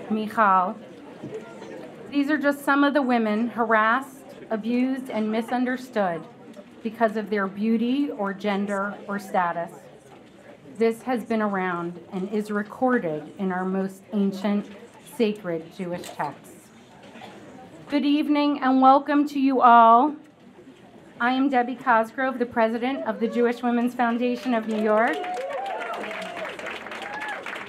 Michal. These are just some of the women harassed, abused, and misunderstood because of their beauty or gender or status. This has been around and is recorded in our most ancient, sacred Jewish texts. Good evening and welcome to you all. I am Debbie Cosgrove, the president of the Jewish Women's Foundation of New York.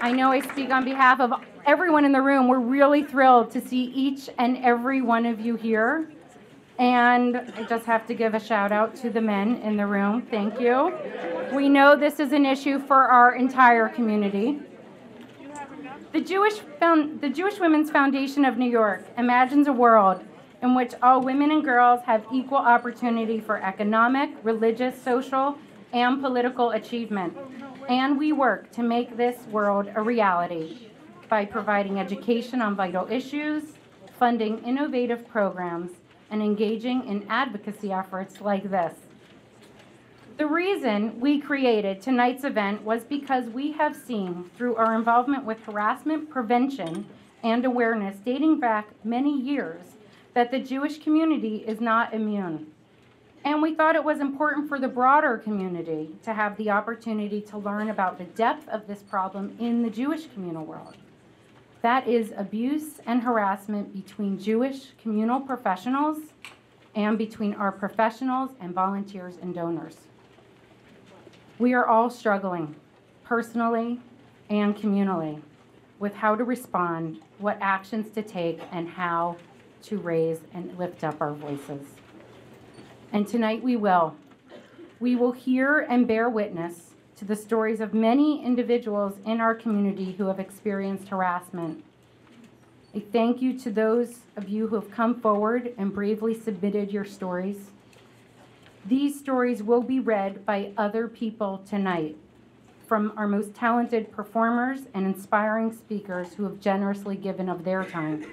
I know I speak on behalf of everyone in the room. We're really thrilled to see each and every one of you here. And I just have to give a shout out to the men in the room. Thank you. We know this is an issue for our entire community. The Jewish Women's Foundation of New York imagines a world in which all women and girls have equal opportunity for economic, religious, social, and political achievement. And we work to make this world a reality by providing education on vital issues, funding innovative programs, and engaging in advocacy efforts like this. The reason we created tonight's event was because we have seen through our involvement with harassment prevention and awareness dating back many years that the Jewish community is not immune. And we thought it was important for the broader community to have the opportunity to learn about the depth of this problem in the Jewish communal world. That is abuse and harassment between Jewish communal professionals and between our professionals and volunteers and donors. We are all struggling, personally and communally, with how to respond, what actions to take, and how to raise and lift up our voices. And tonight we will. We will hear and bear witness to the stories of many individuals in our community who have experienced harassment. A thank you to those of you who have come forward and bravely submitted your stories. These stories will be read by other people tonight, from our most talented performers and inspiring speakers who have generously given of their time.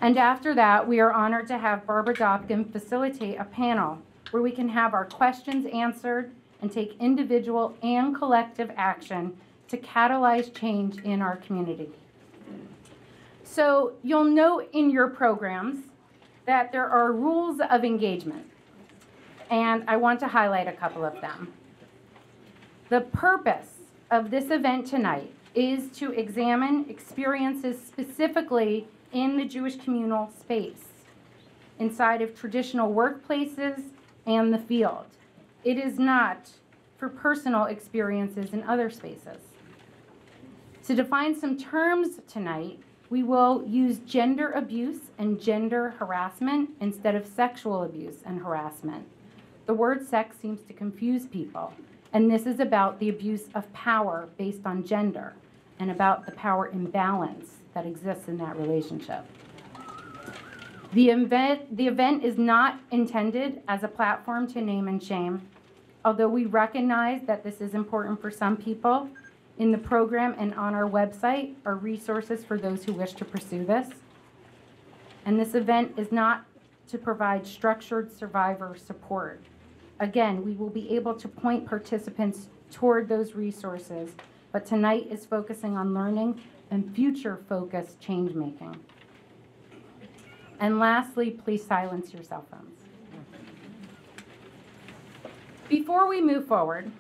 And after that, we are honored to have Barbara Dopkin facilitate a panel where we can have our questions answered and take individual and collective action to catalyze change in our community. So you'll note in your programs that there are rules of engagement, and I want to highlight a couple of them. The purpose of this event tonight is to examine experiences specifically in the Jewish communal space, inside of traditional workplaces and the field. It is not for personal experiences in other spaces. To define some terms tonight, we will use gender abuse and gender harassment instead of sexual abuse and harassment. The word sex seems to confuse people, and this is about the abuse of power based on gender and about the power imbalance that exists in that relationship. The event is not intended as a platform to name and shame. Although we recognize that this is important for some people, in the program and on our website are resources for those who wish to pursue this. And this event is not to provide structured survivor support. Again, we will be able to point participants toward those resources, but tonight is focusing on learning and future-focused change-making. And lastly, please silence your cell phones. Before we move forward,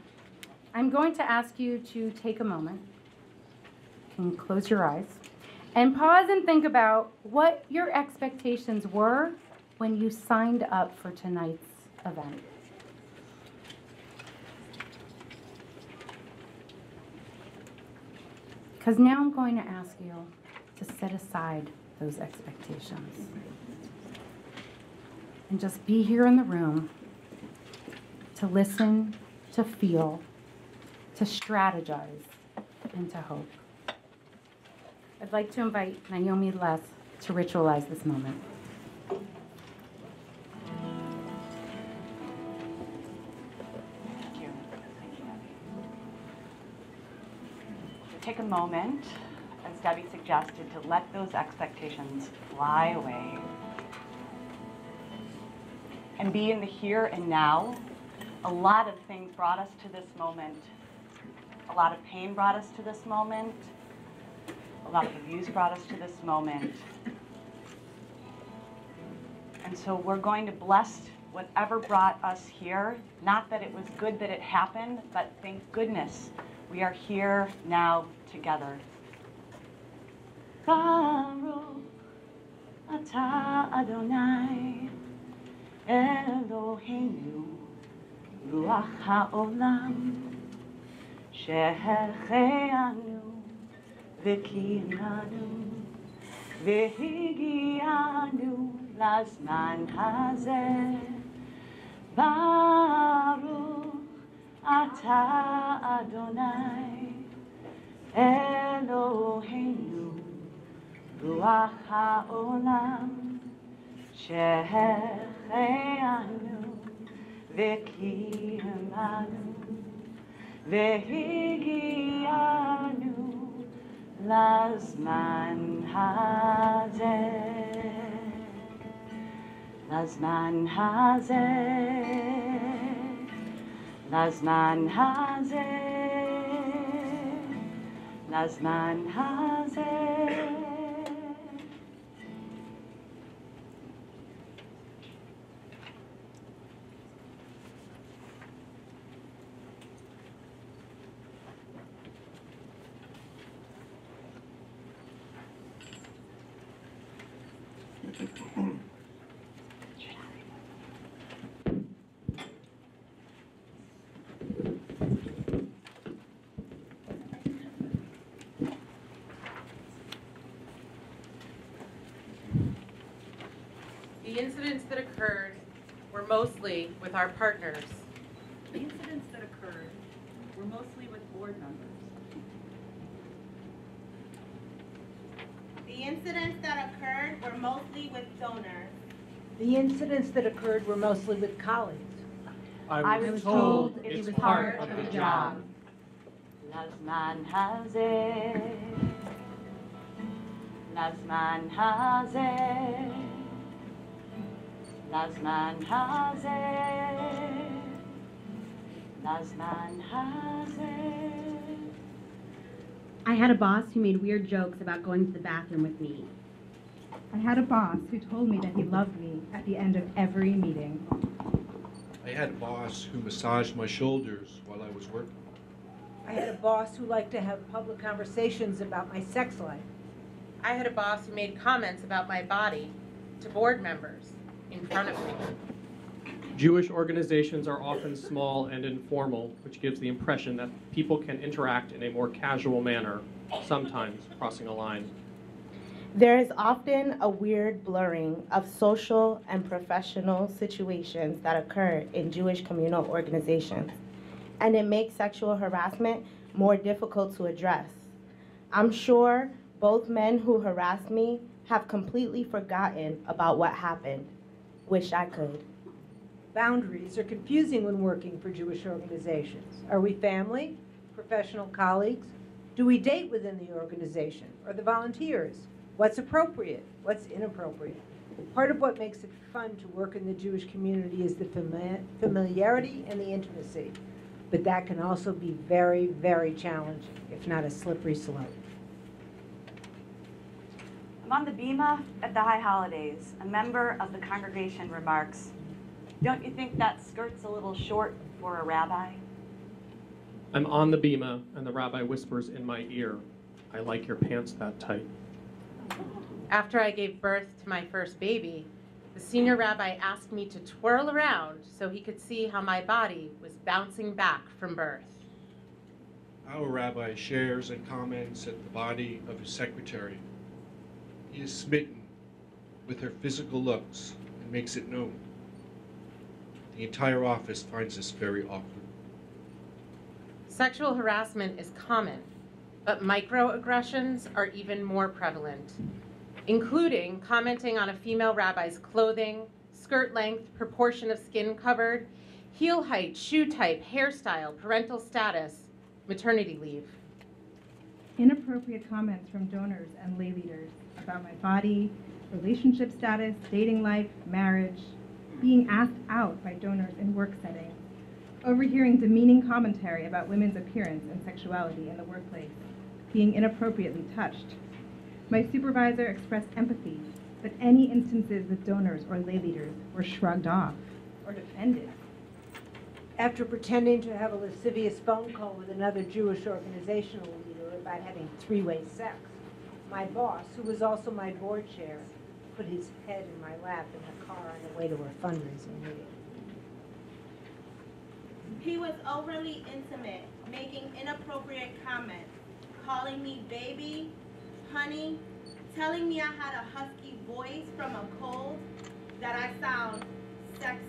I'm going to ask you to take a moment, you can close your eyes, and pause and think about what your expectations were when you signed up for tonight's event. Because now I'm going to ask you to set aside those expectations and just be here in the room to listen, to feel, to strategize, and to hope. I'd like to invite Naomi Les to ritualize this moment. Thank you. Take a moment, as Debbie suggested, to let those expectations fly away and be in the here and now. A lot of things brought us to this moment. A lot of pain brought us to this moment. A lot of abuse brought us to this moment. And so we're going to bless whatever brought us here. Not that it was good that it happened, but thank goodness we are here now together. Baruch atah Adonai Eloheinu Ruach haolam שהחיינו וקיימנו והגיענו לזמן הזה. ברוך אתה אדוני אלוהינו רוח העולם שהחיינו וקיימנו והגיענו לזמן הזה, לזמן הזה, לזמן הזה, לזמן הזה. The incidents that occurred were mostly with our partners. The incidents that occurred were mostly with board members. The incidents that occurred were mostly with donors. The incidents that occurred were mostly with colleagues. I was told it was part of the job. Lazman hazeh, Lazman hazeh, Lazman hazeh, Lazman hazeh. I had a boss who made weird jokes about going to the bathroom with me. I had a boss who told me that he loved me at the end of every meeting. I had a boss who massaged my shoulders while I was working. I had a boss who liked to have public conversations about my sex life. I had a boss who made comments about my body to board members in front of me. Jewish organizations are often small and informal, which gives the impression that people can interact in a more casual manner, sometimes crossing a line. There is often a weird blurring of social and professional situations that occur in Jewish communal organizations, and it makes sexual harassment more difficult to address. I'm sure both men who harassed me have completely forgotten about what happened. Wish I could. Boundaries are confusing when working for Jewish organizations. Are we family, professional colleagues? Do we date within the organization or the volunteers? What's appropriate? What's inappropriate? Part of what makes it fun to work in the Jewish community is the familiarity and the intimacy. But that can also be very, very challenging, if not a slippery slope. I'm on the bima at the high holidays. A member of the congregation remarks, "Don't you think that skirt's a little short for a rabbi?" I'm on the bima, and the rabbi whispers in my ear, "I like your pants that tight." After I gave birth to my first baby, the senior rabbi asked me to twirl around so he could see how my body was bouncing back from birth. Our rabbi shares and comments at the body of his secretary. He is smitten with her physical looks and makes it known. The entire office finds this very awkward. Sexual harassment is common, but microaggressions are even more prevalent, including commenting on a female rabbi's clothing, skirt length, proportion of skin covered, heel height, shoe type, hairstyle, parental status, maternity leave. Inappropriate comments from donors and lay leaders about my body, relationship status, dating life, marriage, being asked out by donors in work settings, overhearing demeaning commentary about women's appearance and sexuality in the workplace, being inappropriately touched, My supervisor expressed empathy, but any instances with donors or lay leaders were shrugged off or defended. After pretending to have a lascivious phone call with another Jewish organizational leader about having three-way sex, my boss, who was also my board chair, put his head in my lap in the car on the way to a fundraising meeting. He was overly intimate, making inappropriate comments, calling me baby, honey, telling me I had a husky voice from a cold, that I sound sexy.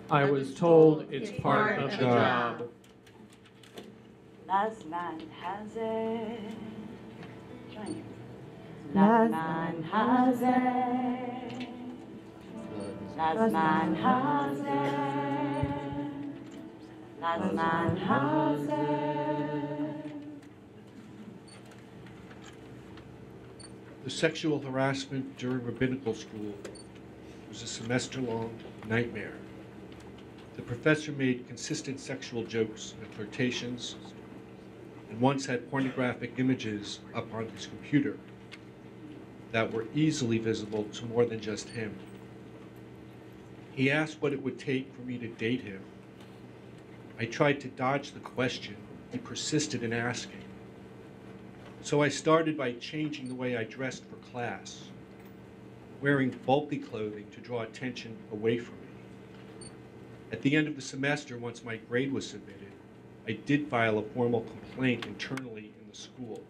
I was told it's part of the job. Lazman Hazeh. Join you. Lazman Hazeh. Lazman Hazeh. Lazman Hazeh. The sexual harassment during rabbinical school was a semester-long nightmare. The professor made consistent sexual jokes and flirtations, and once had pornographic images up on his computer that were easily visible to more than just him. He asked what it would take for me to date him. I tried to dodge the question he persisted in asking. So I started by changing the way I dressed for class, wearing bulky clothing to draw attention away from me. At the end of the semester, once my grade was submitted, I did file a formal complaint internally in the school.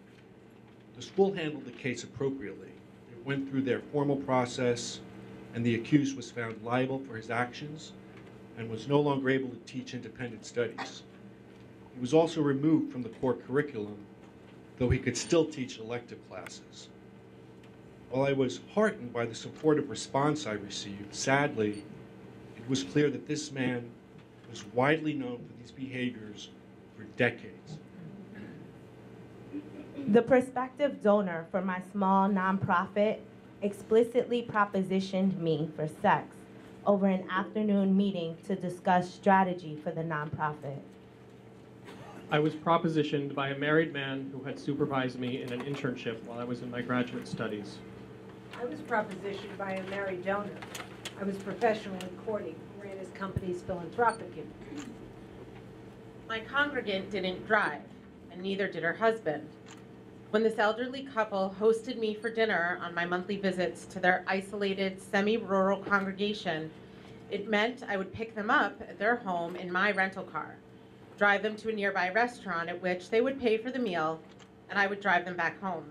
The school handled the case appropriately. It went through their formal process, and the accused was found liable for his actions and was no longer able to teach independent studies. He was also removed from the core curriculum, though he could still teach elective classes. While I was heartened by the supportive response I received, sadly, it was clear that this man was widely known for these behaviors for decades. The prospective donor for my small nonprofit explicitly propositioned me for sex over an afternoon meeting to discuss strategy for the nonprofit. I was propositioned by a married man who had supervised me in an internship while I was in my graduate studies. I was propositioned by a married donor I was professionally courting, who ran his company's philanthropic giving. My congregant didn't drive, and neither did her husband. When this elderly couple hosted me for dinner on my monthly visits to their isolated, semi-rural congregation, it meant I would pick them up at their home in my rental car, drive them to a nearby restaurant at which they would pay for the meal, and I would drive them back home.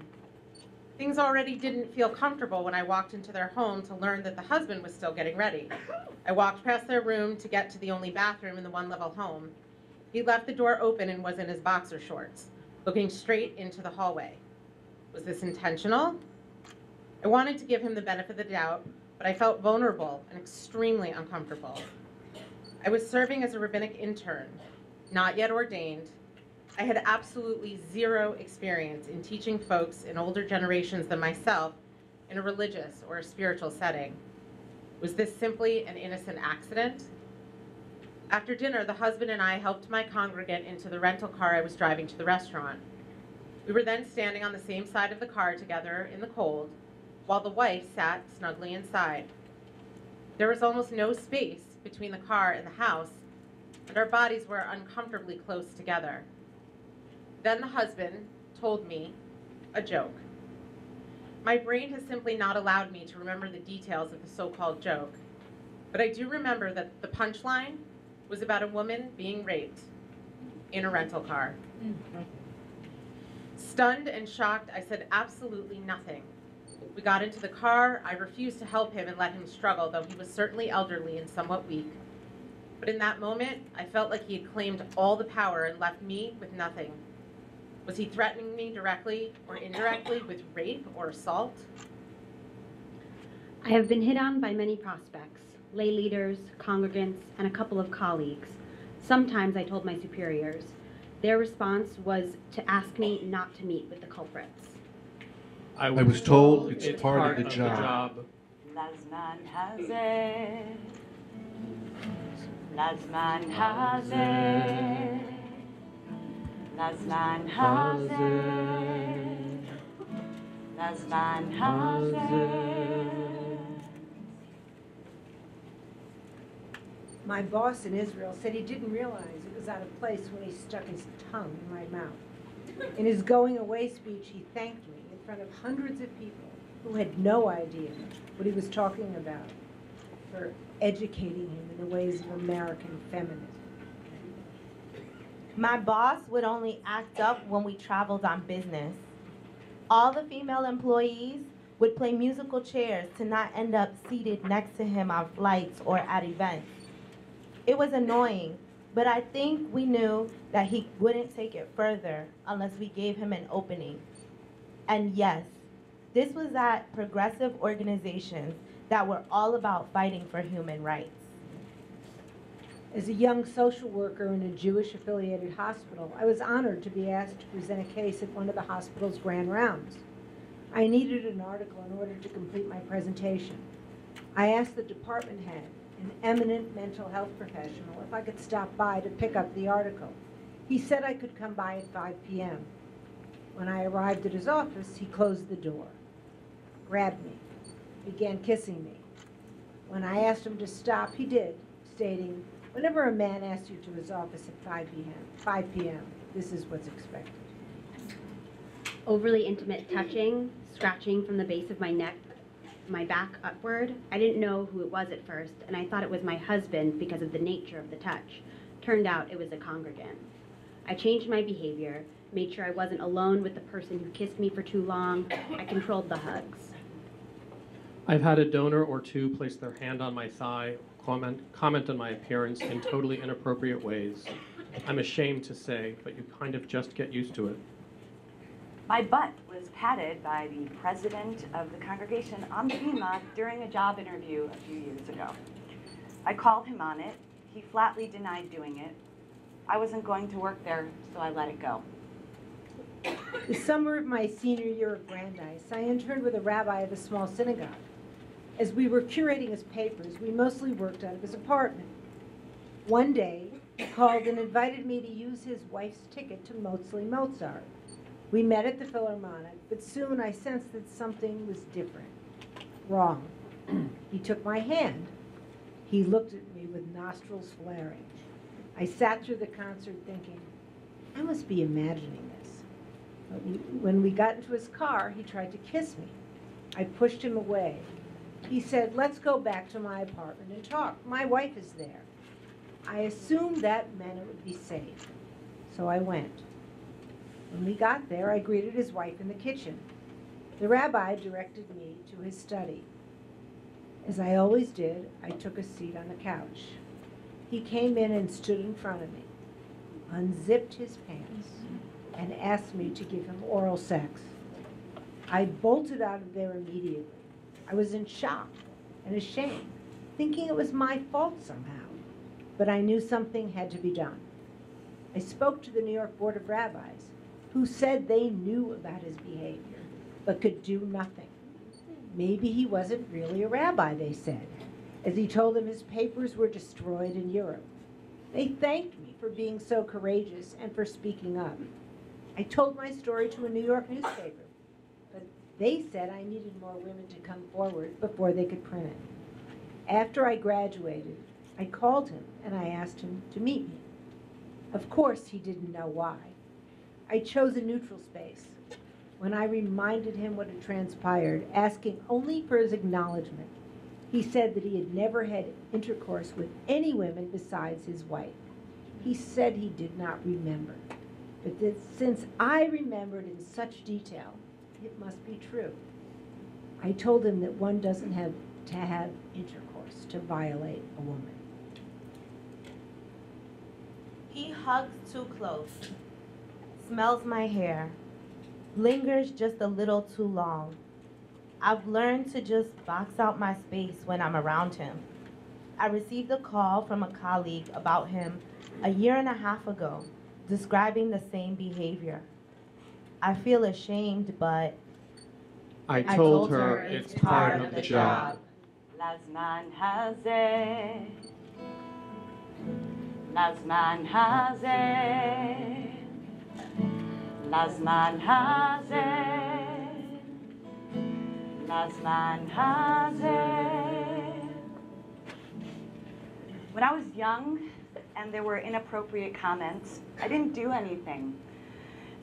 Things already didn't feel comfortable when I walked into their home to learn that the husband was still getting ready. I walked past their room to get to the only bathroom in the one-level home. He left the door open and was in his boxer shorts, looking straight into the hallway. Was this intentional? I wanted to give him the benefit of the doubt, but I felt vulnerable and extremely uncomfortable. I was serving as a rabbinic intern, not yet ordained. I had absolutely zero experience in teaching folks in older generations than myself in a religious or a spiritual setting. Was this simply an innocent accident? After dinner, the husband and I helped my congregant into the rental car I was driving to the restaurant. We were then standing on the same side of the car together in the cold, while the wife sat snugly inside. There was almost no space between the car and the house, and our bodies were uncomfortably close together. Then the husband told me a joke. My brain has simply not allowed me to remember the details of the so-called joke, but I do remember that the punchline was about a woman being raped in a rental car. Stunned and shocked, I said absolutely nothing. We got into the car. I refused to help him and let him struggle, though he was certainly elderly and somewhat weak. But in that moment, I felt like he had claimed all the power and left me with nothing. Was he threatening me directly or indirectly with rape or assault? I have been hit on by many prospects, lay leaders, congregants, and a couple of colleagues. Sometimes I told my superiors. Their response was to ask me not to meet with the culprits. I was told it's part of the job. Lazman Hazeh. Lazman Hazeh. Lazman Hazeh. Lazman hazeh. My boss in Israel said he didn't realize it was out of place when he stuck his tongue in my mouth. In his going away speech, he thanked me in front of hundreds of people who had no idea what he was talking about for educating him in the ways of American feminism. My boss would only act up when we traveled on business. All the female employees would play musical chairs to not end up seated next to him on flights or at events. It was annoying, but I think we knew that he wouldn't take it further unless we gave him an opening. And yes, this was at progressive organizations that were all about fighting for human rights. As a young social worker in a Jewish-affiliated hospital, I was honored to be asked to present a case at one of the hospital's grand rounds. I needed an article in order to complete my presentation. I asked the department head, an eminent mental health professional, if I could stop by to pick up the article. He said I could come by at 5 p.m. When I arrived at his office, he closed the door, grabbed me, began kissing me. When I asked him to stop, he did, stating, "Whenever a man asks you to his office at 5 p.m., this is what's expected." Overly intimate touching, scratching from the base of my neck, my back upward. I didn't know who it was at first, and I thought it was my husband because of the nature of the touch. Turned out it was a congregant. I changed my behavior, made sure I wasn't alone with the person who kissed me for too long. I controlled the hugs. I've had a donor or two place their hand on my thigh, comment on my appearance in totally inappropriate ways. I'm ashamed to say, but you kind of just get used to it. My butt was patted by the president of the congregation on FEMA during a job interview a few years ago. I called him on it. He flatly denied doing it. I wasn't going to work there, so I let it go. The summer of my senior year at Brandeis, I interned with a rabbi of a small synagogue. As we were curating his papers, we mostly worked out of his apartment. One day, he called and invited me to use his wife's ticket to Mozart. We met at the Philharmonic, but soon I sensed that something was different, wrong. He took my hand. He looked at me with nostrils flaring. I sat through the concert thinking, I must be imagining this. But when we got into his car, he tried to kiss me. I pushed him away. He said, "Let's go back to my apartment and talk. My wife is there." I assumed that meant it would be safe, so I went. When we got there, I greeted his wife in the kitchen. The rabbi directed me to his study. As I always did, I took a seat on the couch. He came in and stood in front of me, unzipped his pants, and asked me to give him oral sex. I bolted out of there immediately. I was in shock and ashamed, thinking it was my fault somehow, but I knew something had to be done. I spoke to the New York Board of Rabbis, who said they knew about his behavior, but could do nothing. Maybe he wasn't really a rabbi, they said, as he told them his papers were destroyed in Europe. They thanked me for being so courageous and for speaking up. I told my story to a New York newspaper, but they said I needed more women to come forward before they could print it. After I graduated, I called him and I asked him to meet me. Of course, he didn't know why. I chose a neutral space. When I reminded him what had transpired, asking only for his acknowledgement, he said that he had never had intercourse with any women besides his wife. He said he did not remember, but that since I remembered in such detail, it must be true. I told him that one doesn't have to have intercourse to violate a woman. He hugs too close, smells my hair, lingers just a little too long. I've learned to just box out my space when I'm around him. I received a call from a colleague about him a year and a half ago, describing the same behavior. I feel ashamed, but I told her it's part of the job. Lazman hazeh. Lazman hazeh. Lazman hazeh. Lazman Hazeh. When I was young and there were inappropriate comments, I didn't do anything.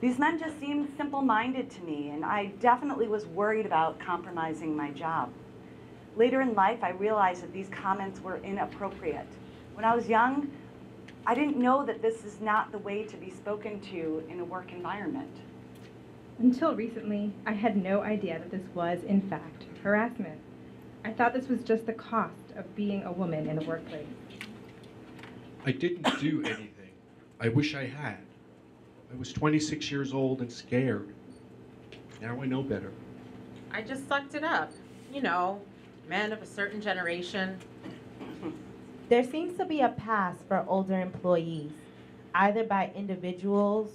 These men just seemed simple-minded to me, and I definitely was worried about compromising my job. Later in life, I realized that these comments were inappropriate. When I was young, I didn't know that this is not the way to be spoken to in a work environment. Until recently, I had no idea that this was, in fact, harassment. I thought this was just the cost of being a woman in the workplace. I didn't do anything. I wish I had. I was 26 years old and scared. Now I know better. I just sucked it up. You know, men of a certain generation. There seems to be a pass for older employees, either by individuals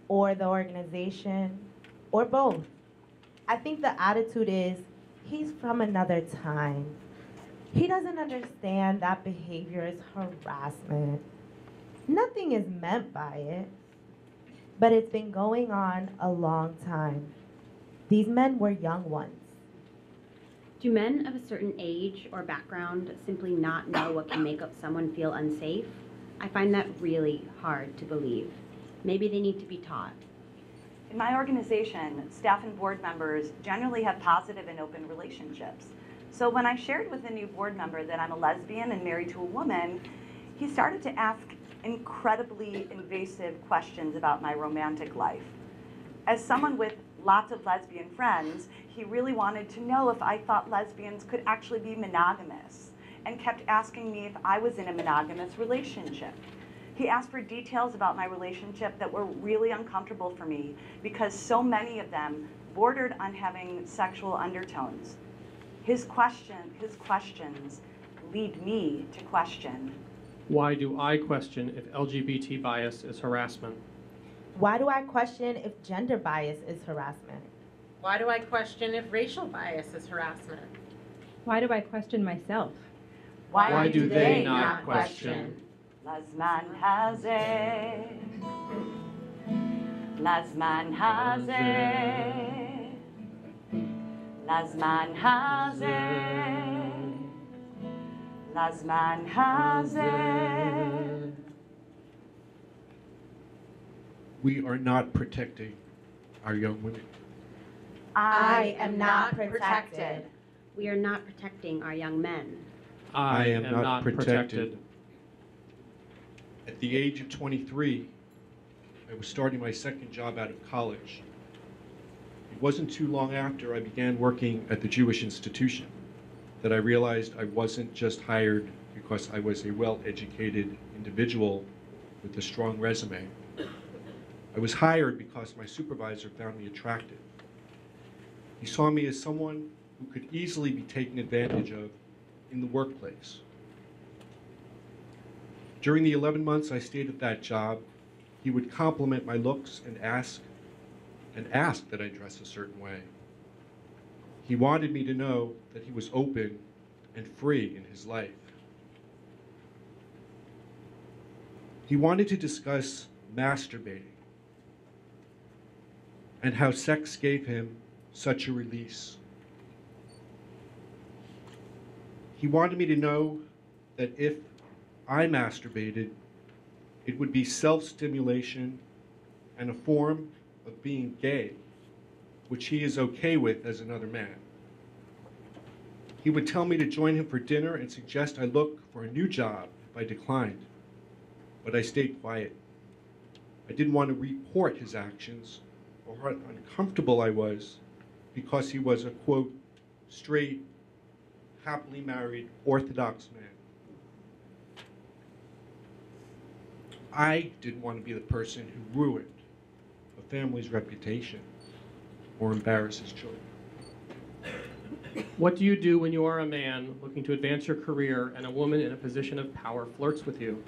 or the organization, or both. I think the attitude is, he's from another time. He doesn't understand that behavior is harassment. Nothing is meant by it, but it's been going on a long time. These men were young ones. Do men of a certain age or background simply not know what can make someone feel unsafe? I find that really hard to believe. Maybe they need to be taught. In my organization, staff and board members generally have positive and open relationships. So when I shared with a new board member that I'm a lesbian and married to a woman, he started to ask incredibly invasive questions about my romantic life. As someone with lots of lesbian friends, he really wanted to know if I thought lesbians could actually be monogamous, and kept asking me if I was in a monogamous relationship. He asked for details about my relationship that were really uncomfortable for me because so many of them bordered on having sexual undertones. His questions lead me to question. Why do I question if LGBT bias is harassment? Why do I question if gender bias is harassment? Why do I question if racial bias is harassment? Why do I question myself? Why do they not question? Lazman Hazeh. Lazman Hazeh. Lazman Hazeh. Lazman Hazeh. We are not protecting our young women. I am not protected. We are not protecting our young men. I am not protected. At the age of 23, I was starting my second job out of college. It wasn't too long after I began working at the Jewish institution that I realized I wasn't just hired because I was a well-educated individual with a strong resume. I was hired because my supervisor found me attractive. He saw me as someone who could easily be taken advantage of in the workplace. During the 11 months I stayed at that job, he would compliment my looks and ask that I dress a certain way. He wanted me to know that he was open and free in his life. He wanted to discuss masturbating and how sex gave him such a release. He wanted me to know that if I masturbated, it would be self-stimulation and a form of being gay, which he is okay with as another man. He would tell me to join him for dinner and suggest I look for a new job if I declined, but I stayed quiet. I didn't want to report his actions or how uncomfortable I was because he was a, quote, straight, happily married, Orthodox man. I didn't want to be the person who ruined a family's reputation or embarrass his children. What do you do when you are a man looking to advance your career and a woman in a position of power flirts with you?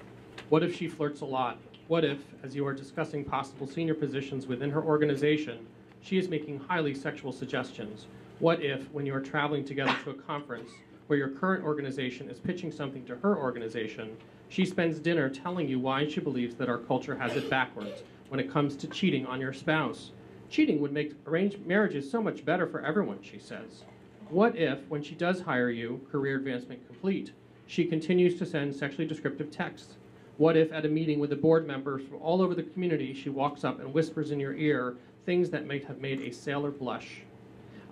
What if she flirts a lot? What if, as you are discussing possible senior positions within her organization, she is making highly sexual suggestions? What if, when you are traveling together to a conference where your current organization is pitching something to her organization, she spends dinner telling you why she believes that our culture has it backwards when it comes to cheating on your spouse? Cheating would make arranged marriages so much better for everyone, she says. What if, when she does hire you, career advancement complete, she continues to send sexually descriptive texts? What if at a meeting with the board members from all over the community, she walks up and whispers in your ear things that might have made a sailor blush?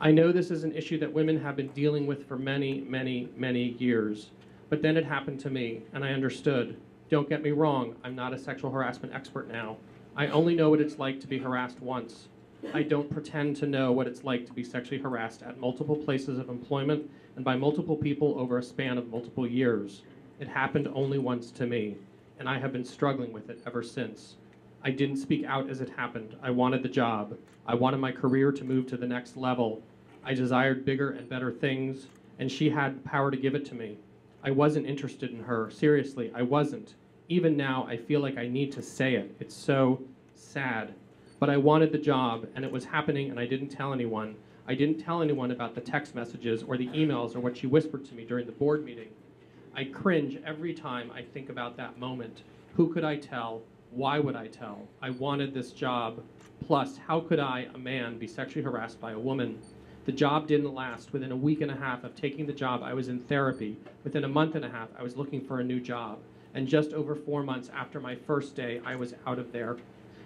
I know this is an issue that women have been dealing with for many, many, many years. But then it happened to me, and I understood. Don't get me wrong, I'm not a sexual harassment expert now. I only know what it's like to be harassed once. I don't pretend to know what it's like to be sexually harassed at multiple places of employment and by multiple people over a span of multiple years. It happened only once to me, and I have been struggling with it ever since. I didn't speak out as it happened. I wanted the job. I wanted my career to move to the next level. I desired bigger and better things, and she had the power to give it to me. I wasn't interested in her. Seriously, I wasn't. Even now, I feel like I need to say it. It's so sad. But I wanted the job, and it was happening, and I didn't tell anyone. I didn't tell anyone about the text messages or the emails or what she whispered to me during the board meeting. I cringe every time I think about that moment. Who could I tell? Why would I tell? I wanted this job. Plus, how could I, a man, be sexually harassed by a woman? The job didn't last. Within a week and a half of taking the job, I was in therapy. Within a month and a half, I was looking for a new job. And just over 4 months after my first day, I was out of there.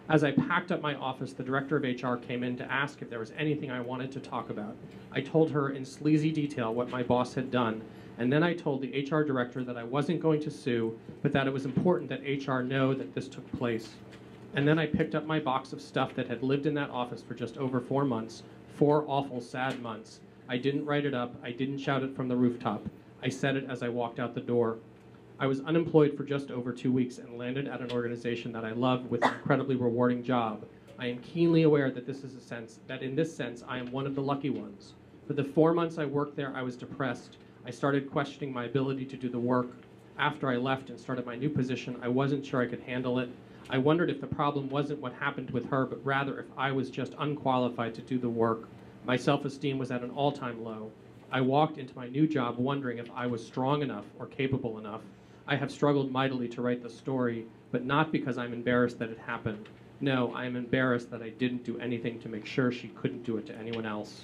As I packed up my office, the director of HR came in to ask if there was anything I wanted to talk about. I told her in sleazy detail what my boss had done, and then I told the HR director that I wasn't going to sue, but that it was important that HR know that this took place. And then I picked up my box of stuff that had lived in that office for just over 4 months, 4 awful, sad months. I didn't write it up. I didn't shout it from the rooftop. I said it as I walked out the door. I was unemployed for just over 2 weeks and landed at an organization that I love with an incredibly rewarding job. I am keenly aware that in this sense, I am one of the lucky ones. For the 4 months I worked there, I was depressed. I started questioning my ability to do the work. After I left and started my new position, I wasn't sure I could handle it. I wondered if the problem wasn't what happened with her, but rather if I was just unqualified to do the work. My self-esteem was at an all-time low. I walked into my new job wondering if I was strong enough or capable enough. I have struggled mightily to write the story, but not because I'm embarrassed that it happened. No, I am embarrassed that I didn't do anything to make sure she couldn't do it to anyone else.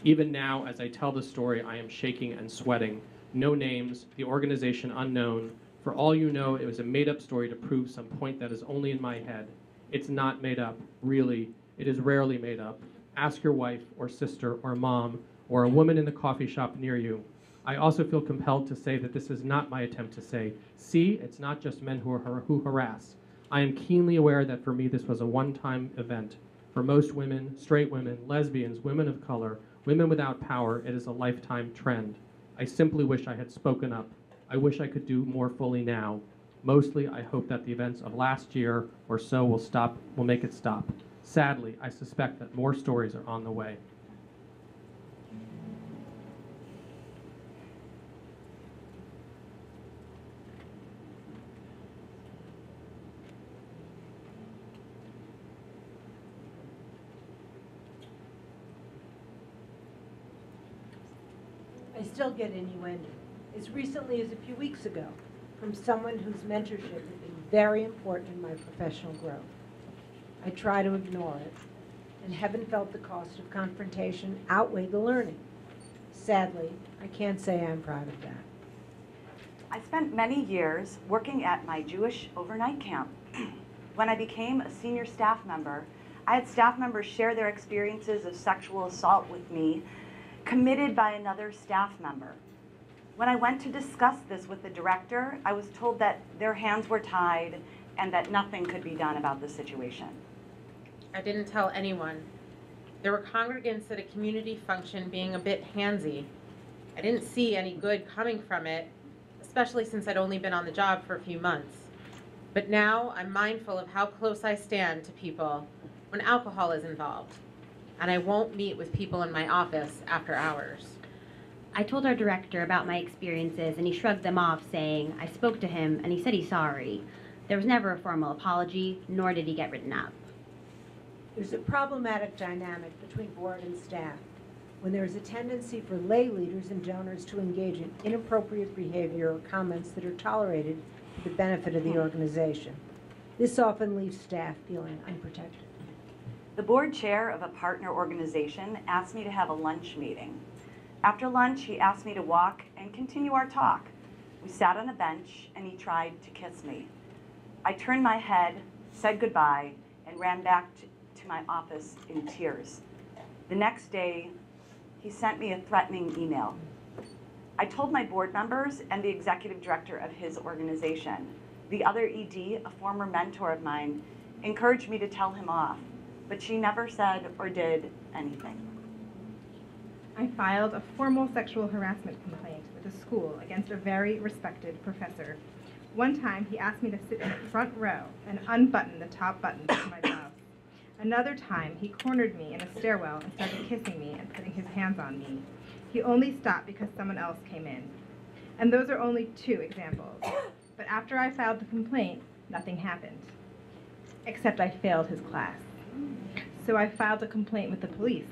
Even now, as I tell the story, I am shaking and sweating. No names, the organization unknown. For all you know, it was a made-up story to prove some point that is only in my head. It's not made up, really. It is rarely made up. Ask your wife or sister or mom or a woman in the coffee shop near you. I also feel compelled to say that this is not my attempt to say, see, it's not just men who harass. I am keenly aware that for me this was a one-time event. For most women, straight women, lesbians, women of color, women without power, it is a lifetime trend. I simply wish I had spoken up. I wish I could do more fully now. Mostly, I hope that the events of last year or so will make it stop. Sadly, I suspect that more stories are on the way. I still get innuendo, as recently as a few weeks ago, from someone whose mentorship has been very important in my professional growth. I try to ignore it, and haven't felt the cost of confrontation outweigh the learning. Sadly, I can't say I'm proud of that. I spent many years working at my Jewish overnight camp. When I became a senior staff member, I had staff members share their experiences of sexual assault with me, committed by another staff member. When I went to discuss this with the director, I was told that their hands were tied and that nothing could be done about the situation. I didn't tell anyone. There were congregants at a community function being a bit handsy. I didn't see any good coming from it, especially since I'd only been on the job for a few months. But now I'm mindful of how close I stand to people when alcohol is involved, and I won't meet with people in my office after hours. I told our director about my experiences, and he shrugged them off, saying, I spoke to him, and he said he's sorry. There was never a formal apology, nor did he get written up. There's a problematic dynamic between board and staff when there is a tendency for lay leaders and donors to engage in inappropriate behavior or comments that are tolerated for the benefit of the organization. This often leaves staff feeling unprotected. The board chair of a partner organization asked me to have a lunch meeting. After lunch, he asked me to walk and continue our talk. We sat on a bench, and he tried to kiss me. I turned my head, said goodbye, and ran back to my office in tears. The next day, he sent me a threatening email. I told my board members and the executive director of his organization. The other ED, a former mentor of mine, encouraged me to tell him off, but she never said or did anything. I filed a formal sexual harassment complaint with the school against a very respected professor. One time, he asked me to sit in the front row and unbutton the top buttons of my blouse. Another time, he cornered me in a stairwell and started kissing me and putting his hands on me. He only stopped because someone else came in. And those are only 2 examples. But after I filed the complaint, nothing happened. Except I failed his class. So I filed a complaint with the police.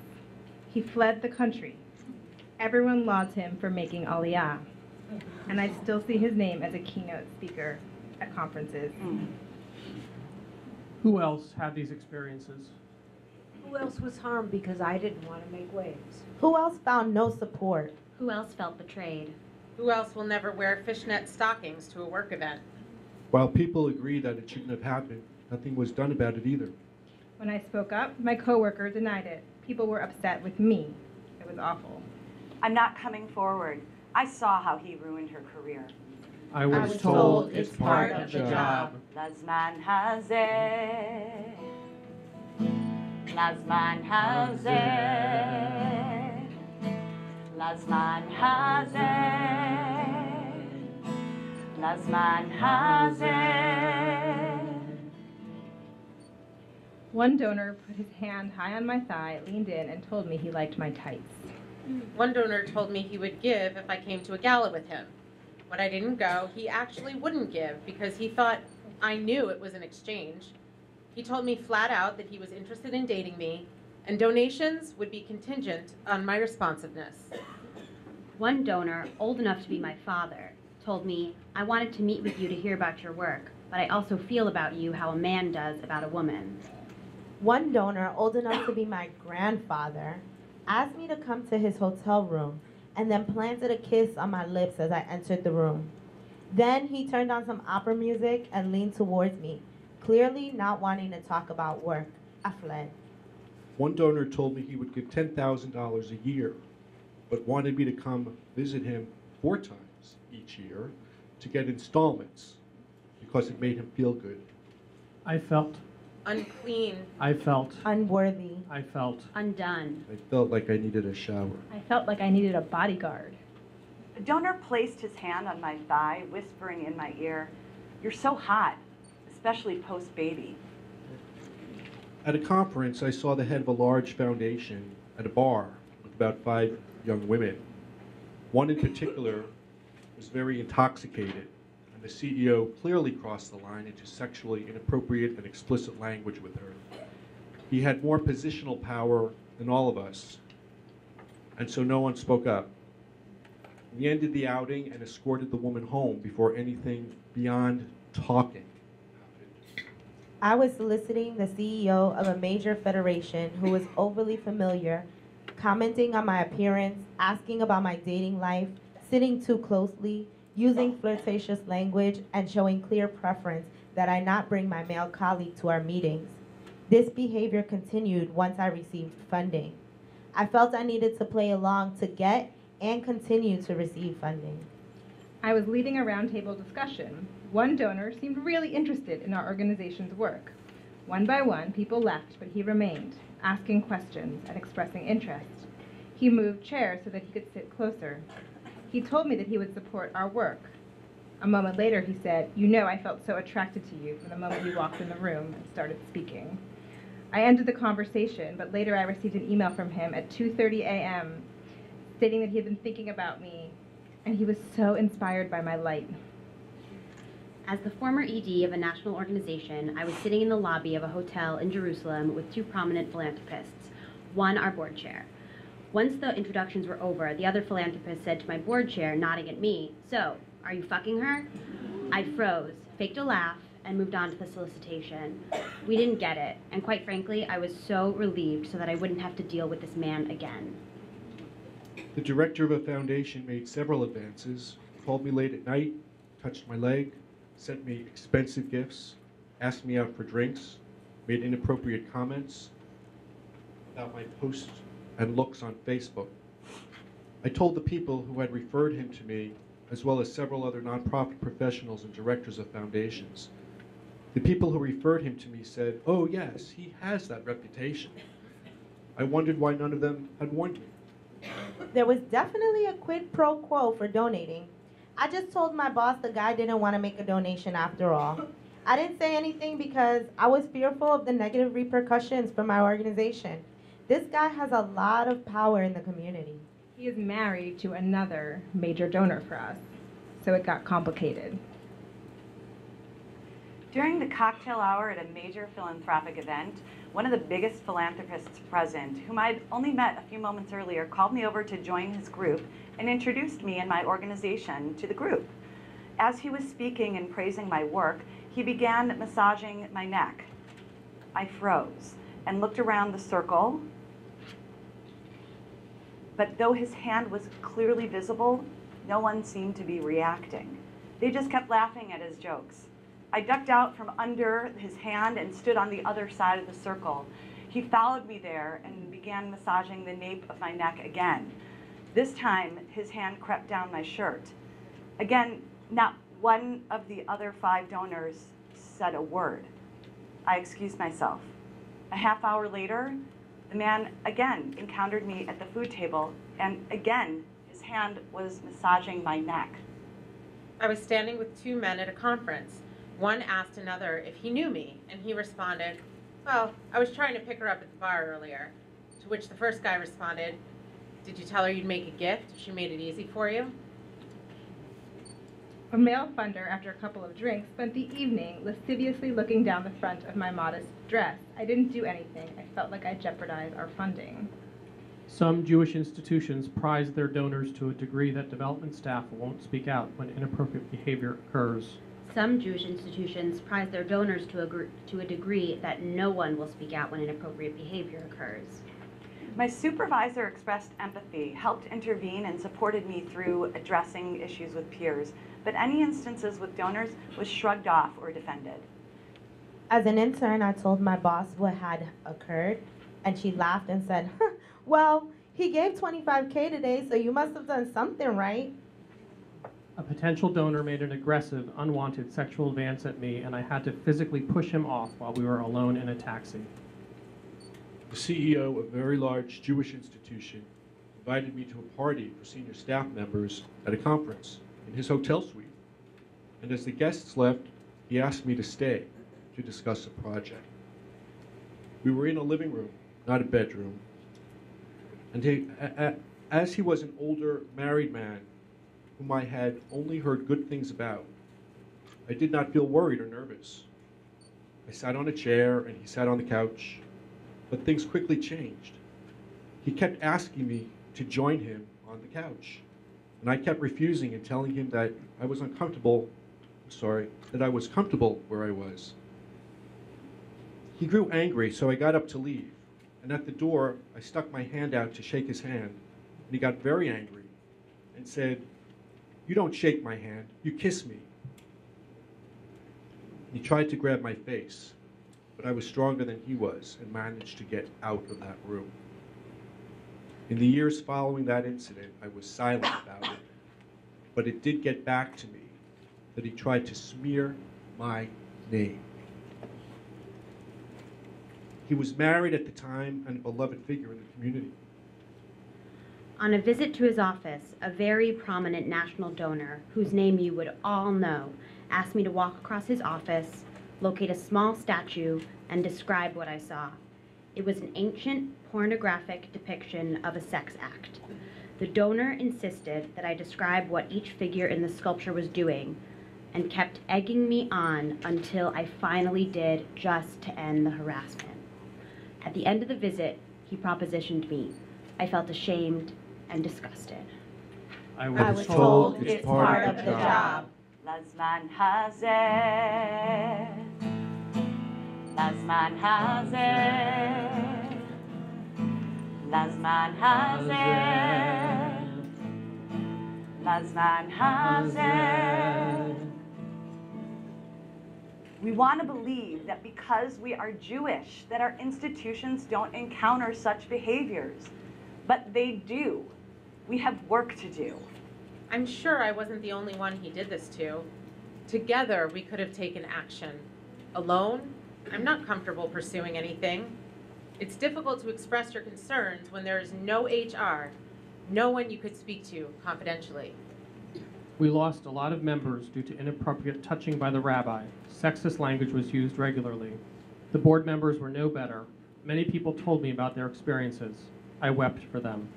He fled the country. Everyone lauds him for making Aliyah. And I still see his name as a keynote speaker at conferences. Who else had these experiences? Who else was harmed because I didn't want to make waves? Who else found no support? Who else felt betrayed? Who else will never wear fishnet stockings to a work event? While people agree that it shouldn't have happened, nothing was done about it either. When I spoke up, my coworker denied it. People were upset with me. It was awful. I'm not coming forward. I saw how he ruined her career. I was told it's part of the job. Lazman hazeh. Lazman hazeh. Lazman hazeh. Lazman hazeh. One donor put his hand high on my thigh, leaned in, and told me he liked my tights. One donor told me he would give if I came to a gala with him. When I didn't go, he actually wouldn't give because he thought I knew it was an exchange. He told me flat out that he was interested in dating me, and donations would be contingent on my responsiveness. One donor, old enough to be my father, told me, I wanted to meet with you to hear about your work, but I also feel about you how a man does about a woman. One donor, old enough to be my grandfather, asked me to come to his hotel room and then planted a kiss on my lips as I entered the room. Then he turned on some opera music and leaned towards me, clearly not wanting to talk about work. I fled. One donor told me he would give $10,000 a year, but wanted me to come visit him 4 times each year to get installments because it made him feel good. I felt. Unclean. I felt. Unworthy. I felt. Undone. I felt like I needed a shower. I felt like I needed a bodyguard. A donor placed his hand on my thigh, whispering in my ear, "You're so hot, especially post-baby." At a conference, I saw the head of a large foundation at a bar with about 5 young women. One in particular was very intoxicated, and the CEO clearly crossed the line into sexually inappropriate and explicit language with her. He had more positional power than all of us, and so no one spoke up. We ended the outing and escorted the woman home before anything beyond talking happened. I was soliciting the CEO of a major federation who was overly familiar, commenting on my appearance, asking about my dating life, sitting too closely, using flirtatious language, and showing clear preference that I not bring my male colleague to our meetings. This behavior continued once I received funding. I felt I needed to play along to get and continue to receive funding. I was leading a roundtable discussion. One donor seemed really interested in our organization's work. One by one, people left, but he remained, asking questions and expressing interest. He moved chairs so that he could sit closer. He told me that he would support our work. A moment later, he said, "You know, I felt so attracted to you from the moment you walked in the room and started speaking." I ended the conversation, but later I received an email from him at 2:30 a.m. stating that he had been thinking about me, and he was so inspired by my light. As the former ED of a national organization, I was sitting in the lobby of a hotel in Jerusalem with 2 prominent philanthropists, one our board chair. Once the introductions were over, the other philanthropist said to my board chair, nodding at me, "So, are you fucking her?" I froze, faked a laugh, and moved on to the solicitation. We didn't get it, and quite frankly, I was so relieved so that I wouldn't have to deal with this man again. The director of a foundation made several advances, called me late at night, touched my leg, sent me expensive gifts, asked me out for drinks, made inappropriate comments about my posts and looks on Facebook. I told the people who had referred him to me, as well as several other nonprofit professionals and directors of foundations. The people who referred him to me said, "Oh yes, he has that reputation." I wondered why none of them had warned me. There was definitely a quid pro quo for donating. I just told my boss the guy didn't want to make a donation after all. I didn't say anything because I was fearful of the negative repercussions for my organization. This guy has a lot of power in the community. He is married to another major donor for us, so it got complicated. During the cocktail hour at a major philanthropic event, one of the biggest philanthropists present, whom I'd only met a few moments earlier, called me over to join his group and introduced me and my organization to the group. As he was speaking and praising my work, he began massaging my neck. I froze and looked around the circle, but though his hand was clearly visible, no one seemed to be reacting. They just kept laughing at his jokes. I ducked out from under his hand and stood on the other side of the circle. He followed me there and began massaging the nape of my neck again. This time, his hand crept down my shirt. Again, not one of the other 5 donors said a word. I excused myself. A half hour later, the man again encountered me at the food table, and again, his hand was massaging my neck. I was standing with 2 men at a conference. One asked another if he knew me, and he responded, "Well, I was trying to pick her up at the bar earlier." To which the first guy responded, "Did you tell her you'd make a gift? She made it easy for you?" A male funder, after a couple of drinks, spent the evening lasciviously looking down the front of my modest dress. I didn't do anything. I felt like I jeopardized our funding. Some Jewish institutions prize their donors to a degree that development staff won't speak out when inappropriate behavior occurs. Some Jewish institutions prize their donors to a degree that no one will speak out when inappropriate behavior occurs. My supervisor expressed empathy, helped intervene, and supported me through addressing issues with peers, but any instances with donors was shrugged off or defended. As an intern, I told my boss what had occurred, and she laughed and said, "Well, he gave $25K today, so you must have done something right." A potential donor made an aggressive, unwanted sexual advance at me, and I had to physically push him off while we were alone in a taxi. The CEO of a very large Jewish institution invited me to a party for senior staff members at a conference in his hotel suite. And as the guests left, he asked me to stay to discuss a project. We were in a living room, not a bedroom. And as he was an older married man whom I had only heard good things about, I did not feel worried or nervous. I sat on a chair and he sat on the couch, but things quickly changed. He kept asking me to join him on the couch, and I kept refusing and telling him that I was comfortable where I was. He grew angry, so I got up to leave, and at the door, I stuck my hand out to shake his hand, and he got very angry and said, "You don't shake my hand, you kiss me." He tried to grab my face, but I was stronger than he was and managed to get out of that room. In the years following that incident, I was silent about it, but it did get back to me that he tried to smear my name. He was married at the time and a beloved figure in the community. On a visit to his office, a very prominent national donor, whose name you would all know, asked me to walk across his office, locate a small statue, and describe what I saw. It was an ancient pornographic depiction of a sex act. The donor insisted that I describe what each figure in the sculpture was doing, and kept egging me on until I finally did, just to end the harassment. At the end of the visit, he propositioned me. I felt ashamed and disgusted. I was told it's part of the job. Lazman hazeh, Lazman hazeh, Lazman hazeh. Lazman hazeh. We want to believe that because we are Jewish, that our institutions don't encounter such behaviors. But they do. We have work to do. I'm sure I wasn't the only one he did this to. Together, we could have taken action. Alone, I'm not comfortable pursuing anything. It's difficult to express your concerns when there is no HR, no one you could speak to confidentially. We lost a lot of members due to inappropriate touching by the rabbi. Sexist language was used regularly. The board members were no better. Many people told me about their experiences. I wept for them,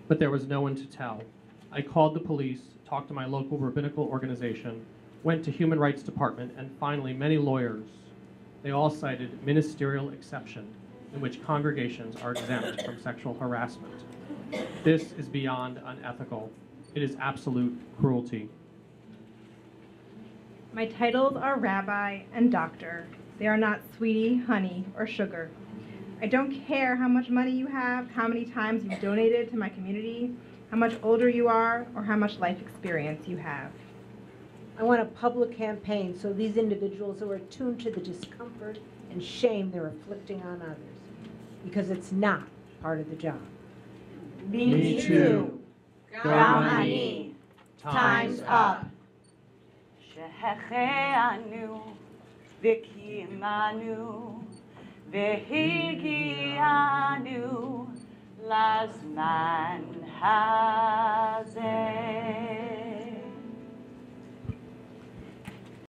but there was no one to tell. I called the police, talked to my local rabbinical organization, went to Human Rights Department, and finally many lawyers. They all cited ministerial exception, in which congregations are exempt from sexual harassment. This is beyond unethical. It is absolute cruelty. My titles are rabbi and doctor. They are not sweetie, honey, or sugar. I don't care how much money you have, how many times you've donated to my community, how much older you are, or how much life experience you have. I want a public campaign so these individuals are attuned to the discomfort and shame they're inflicting on others, because it's not part of the job. Me too. Gam ani. Time's up. Shehecheanu, v'kimanu, v'higianu, lazman hazeh.